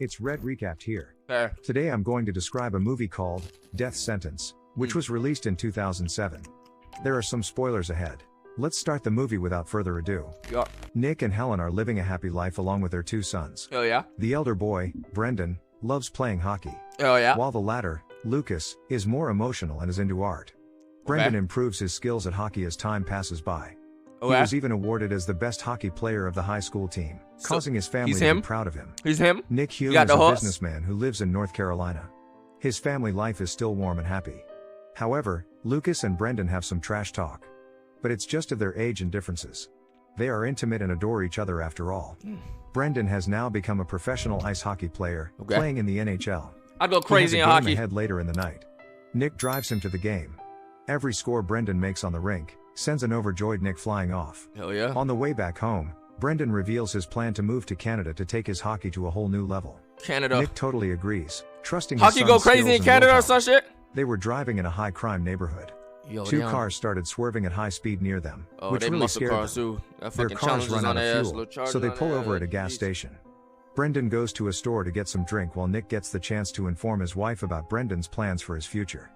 It's Red recapped here. Fair. Today I'm going to describe a movie called Death Sentence, which was released in 2007. There are some spoilers ahead. Let's start the movie without further ado. Yeah. Nick and Helen are living a happy life along with their 2 sons. Oh yeah. The elder boy, Brendan, loves playing hockey. Oh yeah. While the latter, Lucas, is more emotional and is into art. Brendan improves his skills at hockey as time passes by. He was even awarded as the best hockey player of the high school team, causing his family to be proud of him. He's him? Nick Hume is a businessman who lives in North Carolina. His family life is still warm and happy. However, Lucas and Brendan have some trash talk. But it's just of their age and differences. They are intimate and adore each other after all. Brendan has now become a professional ice hockey player, playing in the NHL. I'd go crazy in hockey. Ahead later in the night. Nick drives him to the game. Every score Brendan makes on the rink sends an overjoyed Nick flying off. Hell yeah. On the way back home, Brendan reveals his plan to move to Canada to take his hockey to a whole new level. Canada. Nick totally agrees, trusting hockey his go crazy in Canada or some shit? They were driving in a high-crime neighborhood. Two cars started swerving at high speed near them, which really scared them. Their cars run out of fuel, so they pull over at a gas station. Brendan goes to a store to get some drink while Nick gets the chance to inform his wife about Brendan's plans for his future.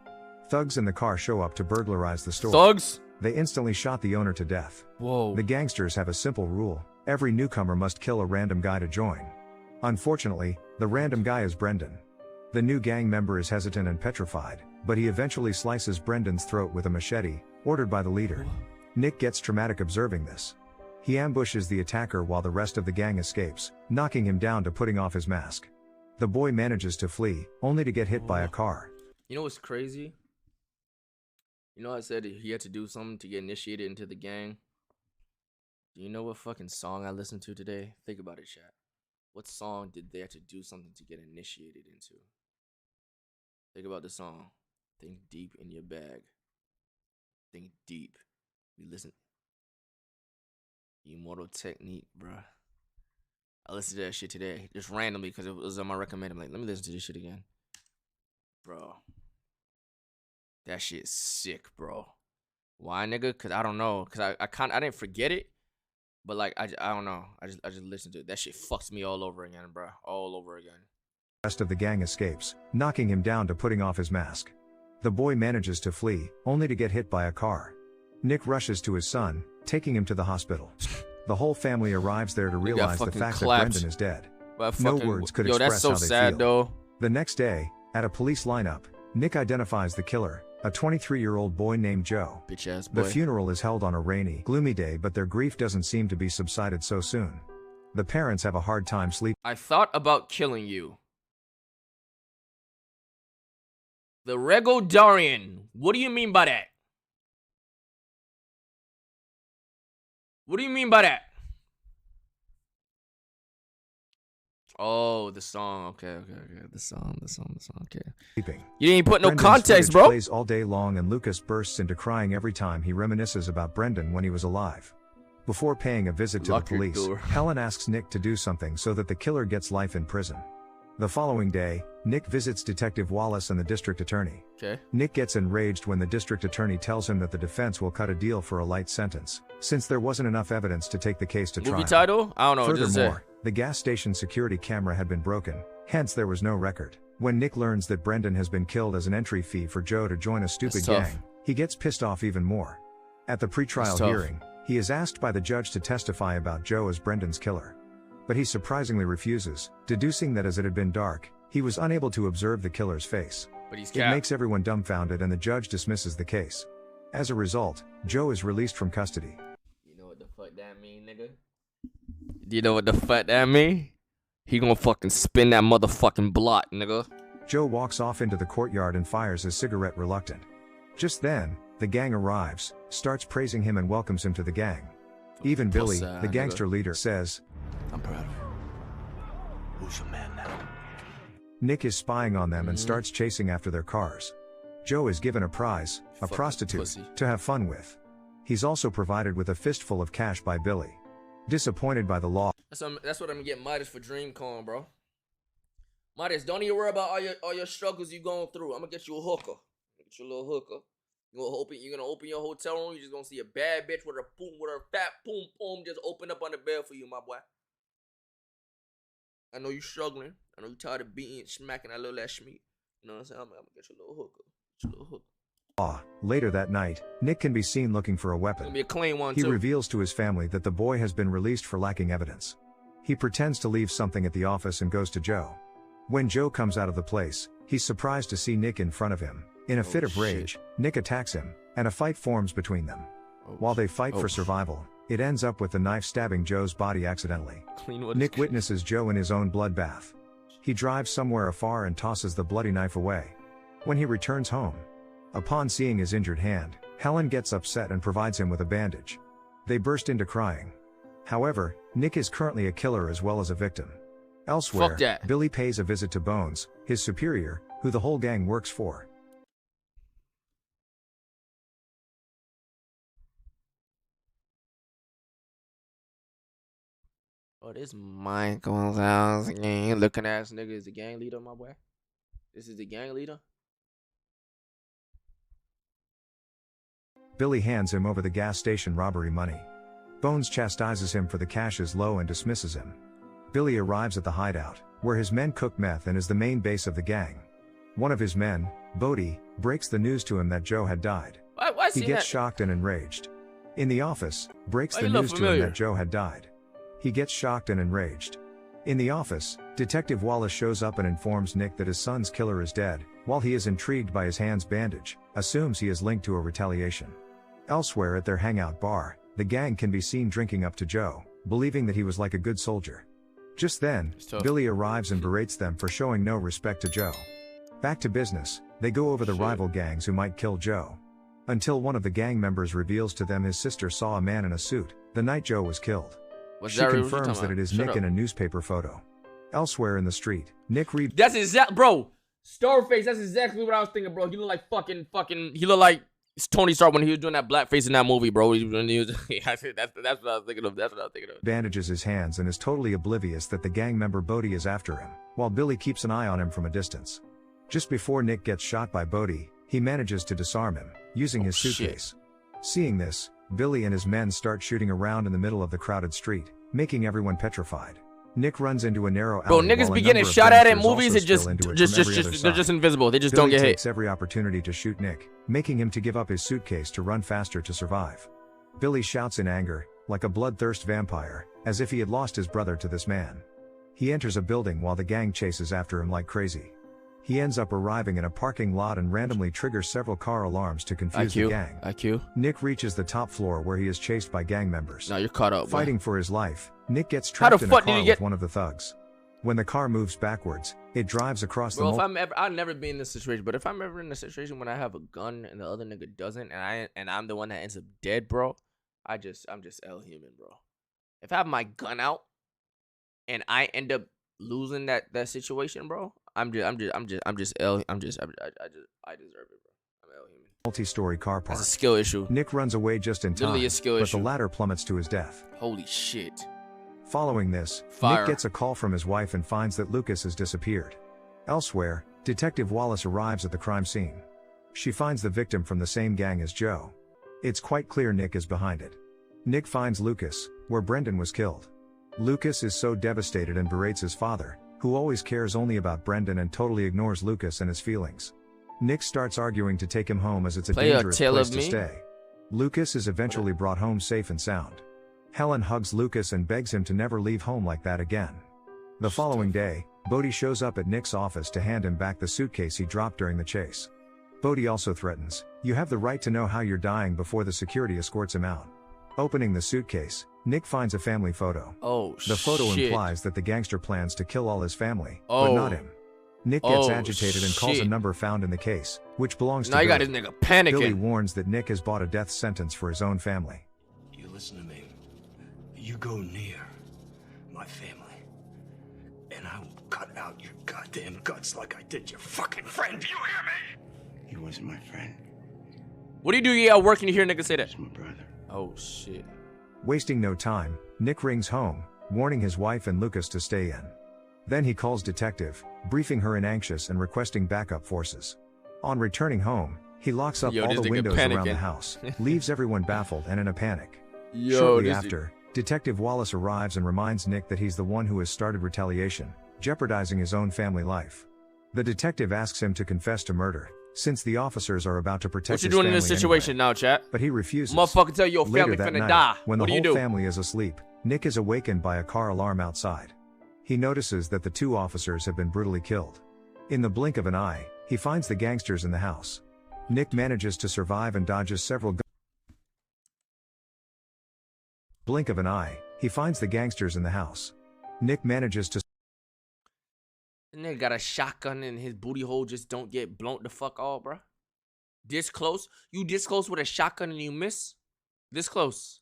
Thugs in the car show up to burglarize the store. Thugs? They instantly shot the owner to death. Whoa. The gangsters have a simple rule: every newcomer must kill a random guy to join. Unfortunately, the random guy is Brendan. The new gang member is hesitant and petrified, but he eventually slices Brendan's throat with a machete, ordered by the leader. Nick gets traumatic observing this. He ambushes the attacker while the rest of the gang escapes, knocking him down to putting off his mask. The boy manages to flee, only to get hit by a car. You know what's crazy? You know I said he had to do something to get initiated into the gang? Do you know what fucking song I listened to today? Think about it, chat. What song did they have to do something to get initiated into? Think about the song. Think deep in your bag. Think deep. We listen. Immortal Technique, bruh. I listened to that shit today, just randomly, because it was on my recommend. I'm like, let me listen to this shit again. Bro. That shit's sick, bro. Why, nigga? Because I don't know. Because I didn't forget it. But, like, I don't know. I just listened to it. That shit fucks me all over again, bro. All over again. The rest of the gang escapes, knocking him down to putting off his mask. The boy manages to flee, only to get hit by a car. Nick rushes to his son, taking him to the hospital. The whole family arrives there to realize the fact that Brendan is dead. No words could express how they feel. Though. The next day, at a police lineup, Nick identifies the killer, a 23-year-old boy named Joe. Bitch-ass boy. The funeral is held on a rainy, gloomy day, but their grief doesn't seem to be subsided so soon. The parents have a hard time sleeping. I thought about killing you. The Regodarian. What do you mean by that? What do you mean by that? Oh, the song. Okay. The song. Okay. You didn't put no context, bro. Plays all day long, and Lucas bursts into crying every time he reminisces about Brendan when he was alive. Before paying a visit to the police, Helen asks Nick to do something so that the killer gets life in prison. The following day, Nick visits Detective Wallace and the district attorney. Nick gets enraged when the district attorney tells him that the defense will cut a deal for a light sentence, since there wasn't enough evidence to take the case to trial. Movie title? I don't know. Furthermore, the gas station security camera had been broken, hence there was no record. When Nick learns that Brendan has been killed as an entry fee for Joe to join a stupid gang, he gets pissed off even more. At the pretrial hearing, he is asked by the judge to testify about Joe as Brendan's killer. But he surprisingly refuses, deducing that as it had been dark, he was unable to observe the killer's face. But he's It makes everyone dumbfounded, and the judge dismisses the case. As a result, Joe is released from custody. You know what the fuck that mean, nigga? You know what the fuck that mean? He gonna fucking spin that motherfucking block, nigga. Joe walks off into the courtyard and fires his cigarette reluctant. Just then, the gang arrives, starts praising him and welcomes him to the gang. Even Billy, the gangster leader, says, "I'm proud of you. Who's your man now?" Nick is spying on them and starts chasing after their cars. Joe is given a prize, a prostitute, to have fun with. He's also provided with a fistful of cash by Billy. Disappointed by the law. That's what I'm gonna get Midas for DreamCon, bro. Midas, don't even worry about all your struggles you going through. I'm gonna get you a hooker. Get you a little hooker. You're gonna open your hotel room. You're just gonna see a bad bitch with her fat poom just open up on the bed for you, my boy. I know you struggling. I know you tired of beating, smacking that little ass meat. You know what I'm saying? I'm gonna get your little hooker. Get your little hooker. Later that night, Nick can be seen looking for a It's weapon. gonna be a clean one He too. reveals to his family that the boy has been released for lacking evidence. He pretends to leave something at the office and goes to Joe. When Joe comes out of the place, he's surprised to see Nick in front of him. In a fit of rage, Nick attacks him, and a fight forms between them. While they fight for survival, it ends up with the knife stabbing Joe's body accidentally. Nick witnesses Joe in his own bloodbath. He drives somewhere afar and tosses the bloody knife away. When he returns home, upon seeing his injured hand, Helen gets upset and provides him with a bandage. They burst into crying. However, Nick is currently a killer as well as a victim. Elsewhere, Billy pays a visit to Bones, his superior, who the whole gang works for. Oh, this Michael's house again. Looking ass nigga is the gang leader, my boy. This is the gang leader. Billy hands him over the gas station robbery money. Bones chastises him for the cash is low and dismisses him. Billy arrives at the hideout, where his men cook meth and is the main base of the gang. One of his men, Bodie, breaks the news to him that Joe had died. He gets shocked and enraged. In the office, breaks the news to him that Joe had died. He gets shocked and enraged. In the office, Detective Wallace shows up and informs Nick that his son's killer is dead, while he is intrigued by his hand's bandage, assumes he is linked to a retaliation. Elsewhere at their hangout bar, the gang can be seen drinking up to Joe, believing that he was like a good soldier. Just then, Billy arrives and berates them for showing no respect to Joe. Back to business, they go over the rival gangs who might kill Joe. Until one of the gang members reveals to them his sister saw a man in a suit the night Joe was killed. She confirms that it is Nick in a newspaper photo. Elsewhere in the street, Nick reads. That's exact, bro. Starface. That's exactly what I was thinking, bro. He look like fucking. He look like Tony Stark when he was doing that blackface in that movie, bro. That's what I was thinking of. That's what I was thinking of. Bandages his hands and is totally oblivious that the gang member Bodie is after him, while Billy keeps an eye on him from a distance. Just before Nick gets shot by Bodie, he manages to disarm him, using his suitcase. Seeing this, Billy and his men start shooting around in the middle of the crowded street, making everyone petrified. Nick runs into a narrow alley. Bro, niggas be getting shot at in movies and they're just invisible. They just don't get hit. Billy takes every opportunity to shoot Nick, making him to give up his suitcase to run faster to survive. Billy shouts in anger, like a bloodthirst vampire, as if he had lost his brother to this man. He enters a building while the gang chases after him like crazy. He ends up arriving in a parking lot and randomly triggers several car alarms to confuse the gang. Nick reaches the top floor where he is chased by gang members. Now you're caught up. Fighting for his life, Nick gets trapped in a car with one of the thugs. When the car moves backwards, it drives across the. Bro, I'll never be in this situation. But if I'm ever in a situation when I have a gun and the other nigga doesn't, and I'm the one that ends up dead, bro, I'm just L human, bro. If I have my gun out, and I end up losing that situation, bro, I deserve it, bro. I'm L human. Multi-story car park. That's a skill issue. Nick runs away just in time, Literally a skill issue. The ladder plummets to his death. Holy shit. Following this, Nick gets a call from his wife and finds that Lucas has disappeared. Elsewhere, Detective Wallace arrives at the crime scene. She finds the victim from the same gang as Joe. It's quite clear Nick is behind it. Nick finds Lucas, where Brendan was killed. Lucas is so devastated and berates his father, who always cares only about Brendan and totally ignores Lucas and his feelings. Nick starts arguing to take him home as it's a dangerous place to stay. Lucas is eventually brought home safe and sound. Helen hugs Lucas and begs him to never leave home like that again. The following day, Bodie shows up at Nick's office to hand him back the suitcase he dropped during the chase. Bodie also threatens, "You have the right to know how you're dying," before the security escorts him out. Opening the suitcase, Nick finds a family photo. The photo implies that the gangster plans to kill all his family, but not him. Nick gets agitated and calls a number found in the case, which belongs to Billy. Now you got his nigga panicking. Billy warns that Nick has bought a death sentence for his own family. You listen to me. You go near my family, and I will cut out your goddamn guts like I did your fucking friend. Do you hear me? He wasn't my friend. What do you do? Yeah, working to hear niggas say that. He's my brother. Oh shit. Wasting no time, Nick rings home, warning his wife and Lucas to stay in. Then he calls Detective, briefing her in anxious and requesting backup forces. On returning home, he locks up all the windows around the house, leaves everyone baffled and in a panic. Shortly after, Detective Wallace arrives and reminds Nick that he's the one who has started retaliation, jeopardizing his own family life. The detective asks him to confess to murder, since the officers are about to protect his family. What you doing in this situation anyway. now, chat? But he refuses. Motherfucker tell your family Later that finna night, die. when the What do you whole do? family is asleep, Nick is awakened by a car alarm outside. He notices that the 2 officers have been brutally killed. In the blink of an eye, he finds the gangsters in the house. Nick manages to survive and dodges several blink of an eye, he finds the gangsters in the house. Nick manages to The nigga got a shotgun in his booty hole, just don't get blown the fuck off, bro. This close? You this close with a shotgun and you miss? This close.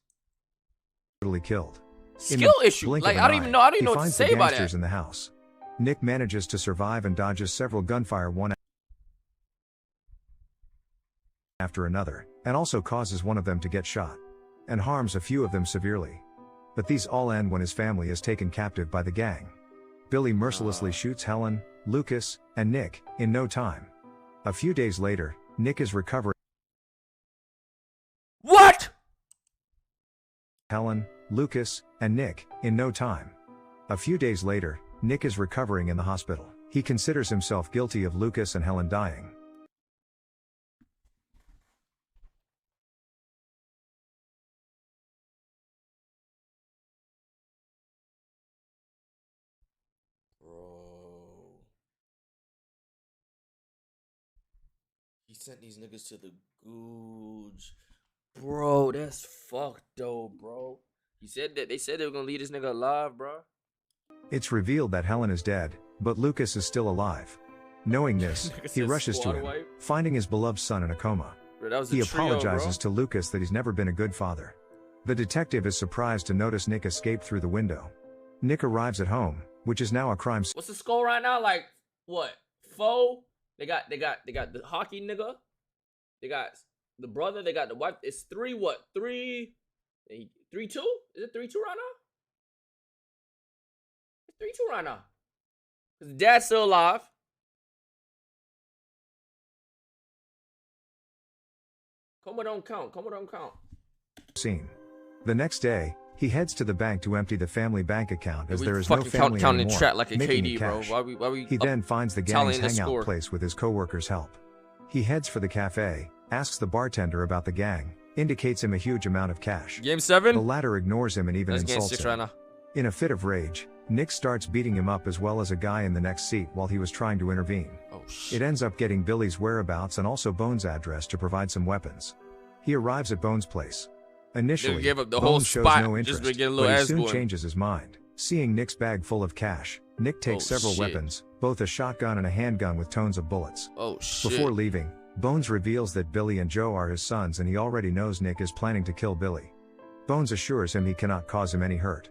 brutally killed. Skill issue. Like, I don't even know what to say about that. In the house. Nick manages to survive and dodges several gunfire one after another, and also causes one of them to get shot, and harms a few of them severely. But these all end when his family is taken captive by the gang. Billy mercilessly shoots Helen, Lucas, and Nick, in no time. A few days later, Nick is recovering. What? Helen, Lucas, and Nick, in no time. A few days later, Nick is recovering in the hospital. He considers himself guilty of Lucas and Helen dying. Bro. He sent these niggas to the googe. Bro, that's fucked though, bro. He said that they said they were gonna leave this nigga alive, bro. It's revealed that Helen is dead, but Lucas is still alive. Knowing this, he rushes to him, finding his beloved son in a coma. Bro, that was He a trio, apologizes bro. to Lucas that he's never been a good father. The detective is surprised to notice Nick escape through the window. Nick arrives at home, which is now a crime scene. What's the score right now? Like what? 4? They got the hockey nigga. They got the brother. They got the wife. It's 3 what? 3-2? Is it 3-2 right now? It's 3-2 right now. His dad's still alive. Coma don't count. Scene. The next day, he heads to the bank to empty the family bank account as We there is no fucking family counting anymore, track like a making KD, it bro. cash. Why we He then finds the gang's tallying the hangout score? place with his co-workers' help. He heads for the cafe, asks the bartender about the gang, indicates him a huge amount of cash. Game The 7? latter ignores him and even That's game insults 6 him. right now. In a fit of rage, Nick starts beating him up as well as a guy in the next seat while he was trying to intervene. Oh shit. It ends up getting Billy's whereabouts and also Bones' address to provide some weapons. He arrives at Bones' place. Initially, They gave up the Bones whole shows spot no just interest, to get a little but he ass soon whooping. changes his mind. Seeing Nick's bag full of cash, Nick takes Oh, several shit. weapons, both a shotgun and a handgun with tones of bullets. Oh shit. Before leaving, Bones reveals that Billy and Joe are his sons and he already knows Nick is planning to kill Billy. Bones assures him he cannot cause him any hurt.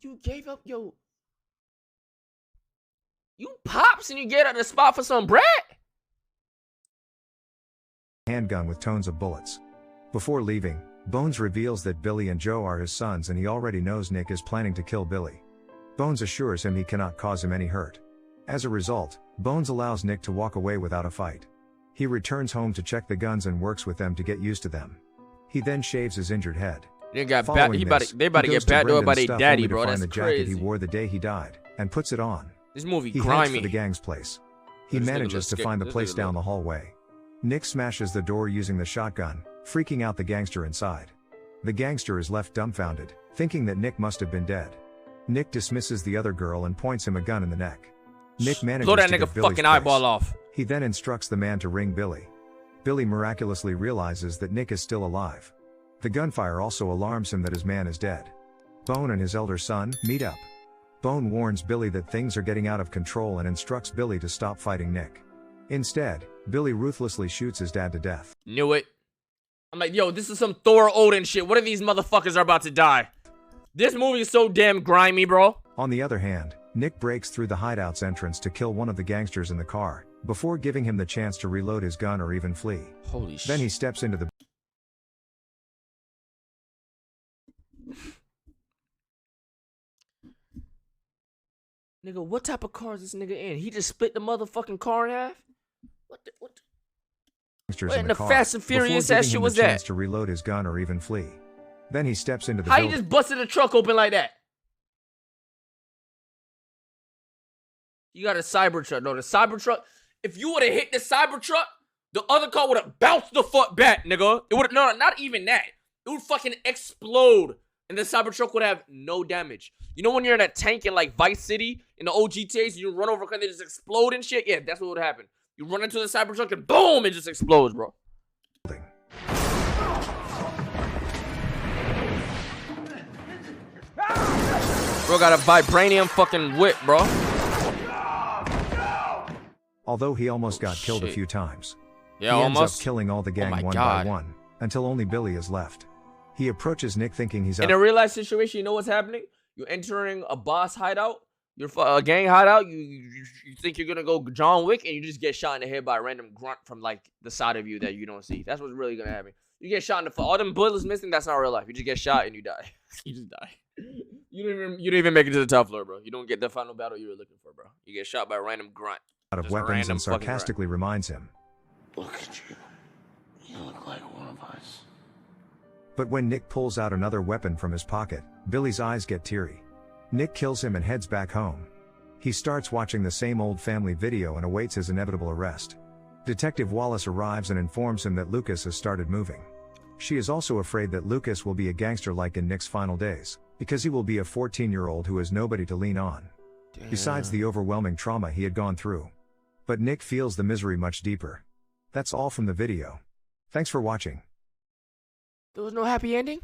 You gave up your... You pops and you get out the spot for some bread? Handgun with tones of bullets. Before leaving, Bones reveals that Billy and Joe are his sons and he already knows Nick is planning to kill Billy. Bones assures him he cannot cause him any hurt. As a result, Bones allows Nick to walk away without a fight. He returns home to check the guns and works with them to get used to them. He then shaves his injured head. They got Following this, they about to he goes get backdoored by Brendan's their stuff daddy, only to bro. find That's the jacket crazy. he wore the day he died, and puts it on. This movie He heads grimy. for the gang's place. He This nigga manages looks to scared. find the This place nigga down look- the hallway. Nick smashes the door using the shotgun, freaking out the gangster inside. The gangster is left dumbfounded, thinking that Nick must have been dead. Nick dismisses the other girl and points him a gun in the neck. Nick manages Blow that to nigga get Billy's fucking place. eyeball off. He then instructs the man to ring Billy. Billy miraculously realizes that Nick is still alive. The gunfire also alarms him that his man is dead. Bone and his elder son meet up. Bone warns Billy that things are getting out of control and instructs Billy to stop fighting Nick. Instead, Billy ruthlessly shoots his dad to death. Knew it. I'm like, yo, this is some Thor Odin shit. What if these motherfuckers are about to die? This movie is so damn grimy, bro. On the other hand, Nick breaks through the hideout's entrance to kill one of the gangsters in the car, before giving him the chance to reload his gun or even flee. Holy shit. Then he steps into the Nigga, what type of car is this nigga in? He just split the motherfucking car in half? What the Gangsters what in in the the car Fast and before Furious giving ass shit him was the chance that? to reload his gun or even flee. Then he steps into the How you building. just busted the truck open like that? You got a Cybertruck. No, the Cybertruck. If you would have hit the Cybertruck, the other car would have bounced the fuck back, nigga. It would no, not even that. It would fucking explode, and the Cybertruck would have no damage. You know when you're in a tank in like Vice City in the old GTAs, you run over and they just explode and shit. Yeah, that's what would happen. You run into the Cybertruck and boom, it just explodes, bro. Bro got a vibranium fucking whip, bro. Although he almost got killed a Shit. few times. Yeah, he almost. ends up killing all the gang my one God. by one, until only Billy is left. He approaches Nick thinking he's In a real life situation, you know what's happening? You're entering a boss hideout. You're a gang hideout. You think you're gonna go John Wick, and you just get shot in the head by a random grunt from like the side of you that you don't see. That's what's really gonna happen. You get shot in the foot. All them bullets missing. That's not real life. You just get shot and you die. You just die. You don't even make it to the top floor, bro. You don't get the final battle you were looking for, bro. You get shot by a random grunt. out of Just a weapons random and fucking grunt. sarcastically reminds him. Look at you. You look like one of us. But when Nick pulls out another weapon from his pocket, Billy's eyes get teary. Nick kills him and heads back home. He starts watching the same old family video and awaits his inevitable arrest. Detective Wallace arrives and informs him that Lucas has started moving. She is also afraid that Lucas will be a gangster like in Nick's final days, because he will be a 14-year-old who has nobody to lean on. Besides the overwhelming trauma he had gone through. But Nick feels the misery much deeper. That's all from the video. Thanks for watching. There was no happy ending?